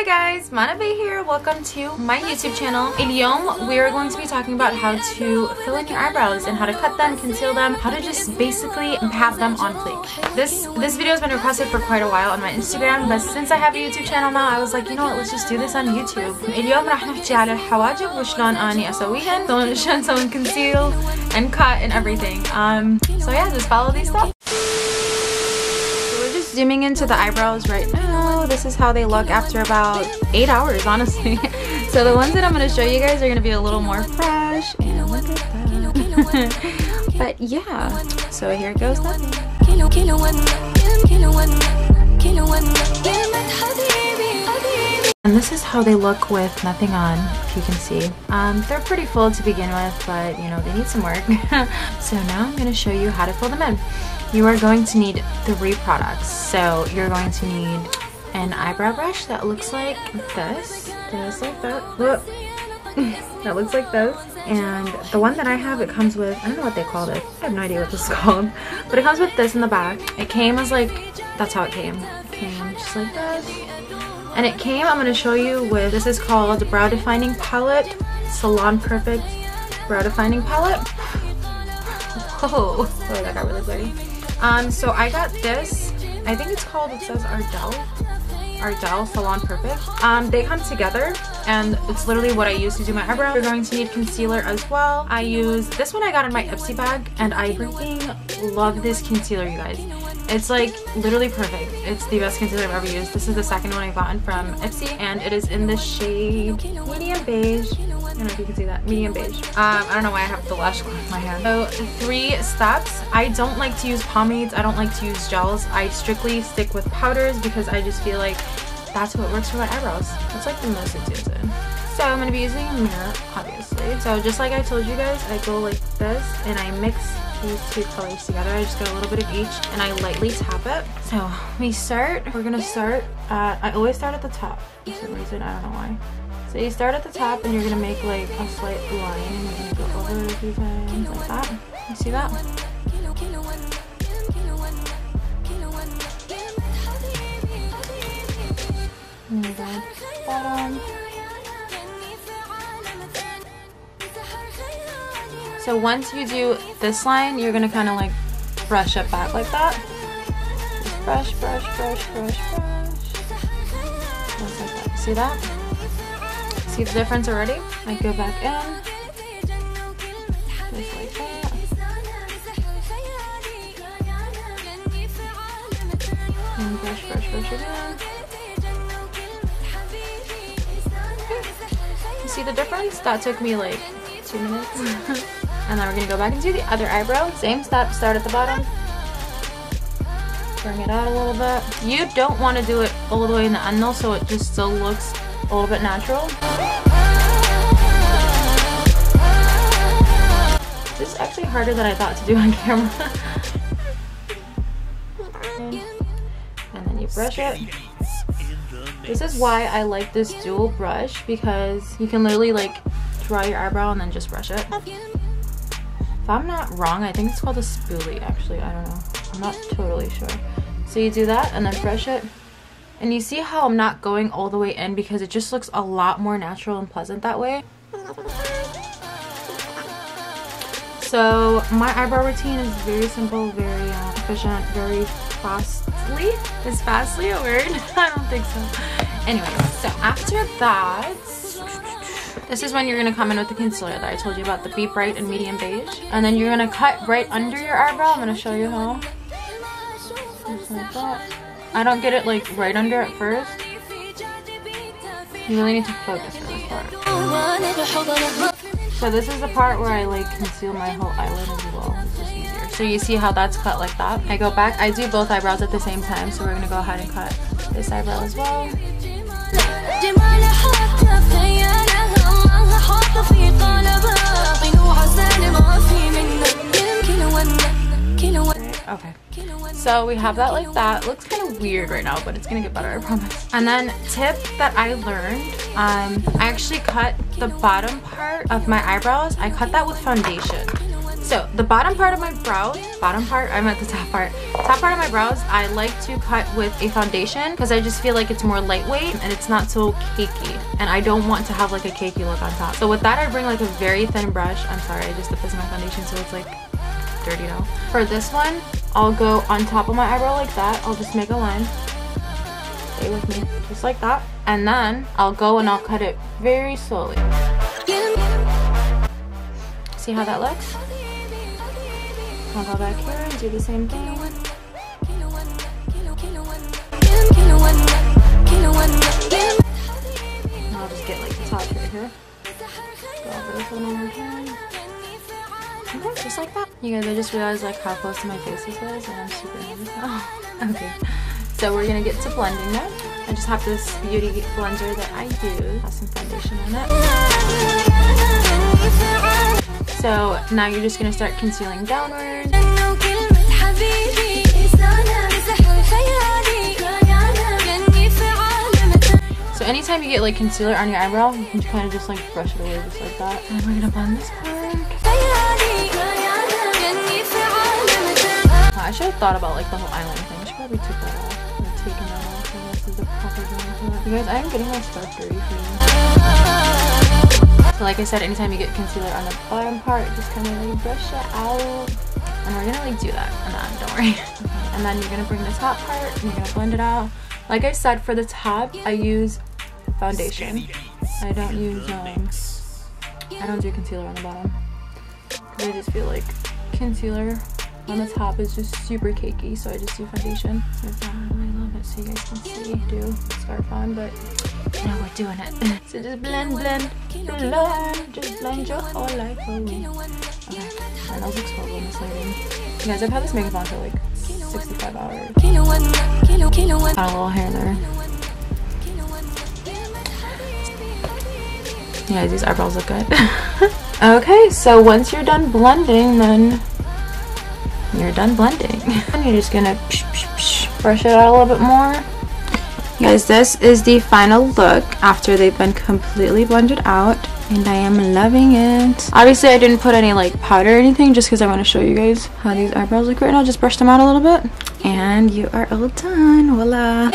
Hi guys, Manabe here. Welcome to my YouTube channel. اليوم we are going to be talking about how to fill in your eyebrows and how to cut them, conceal them, how to just basically have them on fleek. This video has been requested for quite a while on my Instagram, but since I have a YouTube channel now, I was like, you know what, let's just do this on YouTube. اليوم راح نحكي على الحواجب وشلون اني اسويهن, شلون نسوي conceal and cut and everything. So yeah, just follow these steps. Zooming into the eyebrows right now. This is how they look after about 8 hours, honestly. So the ones that I'm going to show you guys are going to be a little more fresh, and look at that. But yeah, so here goes nothing. And this is how they look with nothing on, if you can see. They're pretty full to begin with, but you know, they need some work. So now I'm going to show you how to fill them in. You are going to need 3 products. So you're going to need an eyebrow brush that looks like this. Just like that. Whoop. That looks like this. And the one that I have, it comes with, I don't know what they called it. I have no idea what this is called. But it comes with this in the back. It came as like, that's how it came. It came just like this. And it came, I'm going to show you with, this is called Brow Defining Palette. Salon Perfect Brow Defining Palette. Oh, that got really blurry. So I got this, I think it's called, it says Ardell Salon Perfect. They come together and it's literally what I use to do my eyebrow. You're going to need concealer as well. I use, this one I got in my Ipsy bag and I freaking love this concealer, you guys. It's like literally perfect. It's the best concealer I've ever used. This is the second one I've gotten from Ipsy and it is in the shade medium beige. I don't know if you can see that, medium beige. I don't know why I have the lash glue in my hand. So 3 steps. I don't like to use pomades. I don't like to use gels. I strictly stick with powders because I just feel like that's what works for my eyebrows. That's like the most intuitive. So I'm going to be using a mirror, obviously. So just like I told you guys, I go like this and I mix these 2 colors together. I just get a little bit of each and I lightly tap it. So we're going to start at, I always start at the top for some reason, I don't know why. So you start at the top and you're going to make like a slight line and you're going to go over it a few times like that. You see that? And then go to the bottom. So once you do this line, you're going to kind of like brush it back like that. Just brush, brush, brush, brush, brush. Just like that. See that? See the difference already? I go back in, just like that, and brush, brush, brush again. You see the difference? That took me like 2 minutes. And then we're gonna go back and do the other eyebrow. Same step, start at the bottom, bring it out a little bit. You don't want to do it all the way in the end though, so it just still looks a little bit natural. This is actually harder than I thought to do on camera. And then you brush it. This is why I like this dual brush, because you can literally like draw your eyebrow and then just brush it. If I'm not wrong, I think it's called a spoolie actually, I don't know. I'm not totally sure. So you do that and then brush it. And you see how I'm not going all the way in because it just looks a lot more natural and pleasant that way. So my eyebrow routine is very simple, very efficient, very fastly. Is fastly a word? I don't think so. Anyway, so after that, this is when you're going to come in with the concealer that I told you about, the Be Bright and medium beige. And then you're going to cut right under your eyebrow. I'm going to show you how. Just like that. I don't get it like right under at first. You really need to focus for this part. So this is the part where I like conceal my whole eyelid as well. It's just easier. So you see how that's cut like that? I go back, I do both eyebrows at the same time, so we're gonna go ahead and cut this eyebrow as well. Okay, so we have that like that. It looks kind of weird right now, but it's gonna get better, I promise. And then tip that I learned, I actually cut the bottom part of my eyebrows. I cut that with foundation. So the bottom part of my brows, I meant the top part of my brows, I like to cut with a foundation because I just feel like it's more lightweight and it's not so cakey, and I don't want to have like a cakey look on top. So with that, I bring like a very thin brush. I'm sorry, I just dipped this in my foundation so it's like dirty now. For this one, I'll go on top of my eyebrow like that. I'll just make a line. Stay with me, just like that. And then I'll go and I'll cut it very slowly. See how that looks? I'll go back here and do the same thing. And I'll just get like the top right here. Go over this one more time. Okay, just like that. You guys, I just realized like how close to my face this is, and I'm super nervous now. Okay, so we're gonna get to blending now. I just have this beauty blender that I use. Has some foundation on it. So now you're just gonna start concealing downward. So anytime you get like concealer on your eyebrow, you can kind of just like brush it away just like that. And we're gonna blend this part. I should have thought about like the whole eyeliner thing. I should probably take that off. Or taken that off. So this is the proper blend. You guys, I am getting my stuff dirty for you. So like I said, anytime you get concealer on the bottom part, just kind of like brush it out. And we're gonna like do that, and then don't worry. Okay. And then you're gonna bring the top part and you're gonna blend it out. Like I said, for the top, I use foundation. I don't use I don't do concealer on the bottom because I just feel like concealer on the top is just super cakey, so I just do foundation. So I really love it, so you guys can see. Do scarf on, but now we're doing it. So just blend, just blend your whole life away. Okay, my nose looks horrible in this lighting. You guys, I've had this makeup on for like 65 hours. Got a little hair there. Yeah, these eyebrows look good. Okay, so once you're done blending, then you're done blending. And you're just gonna brush it out a little bit more. Guys, this is the final look after they've been completely blended out, and I am loving it. Obviously, I didn't put any like powder or anything just because I want to show you guys how these eyebrows look right now. Just brush them out a little bit, and you are all done. Voila.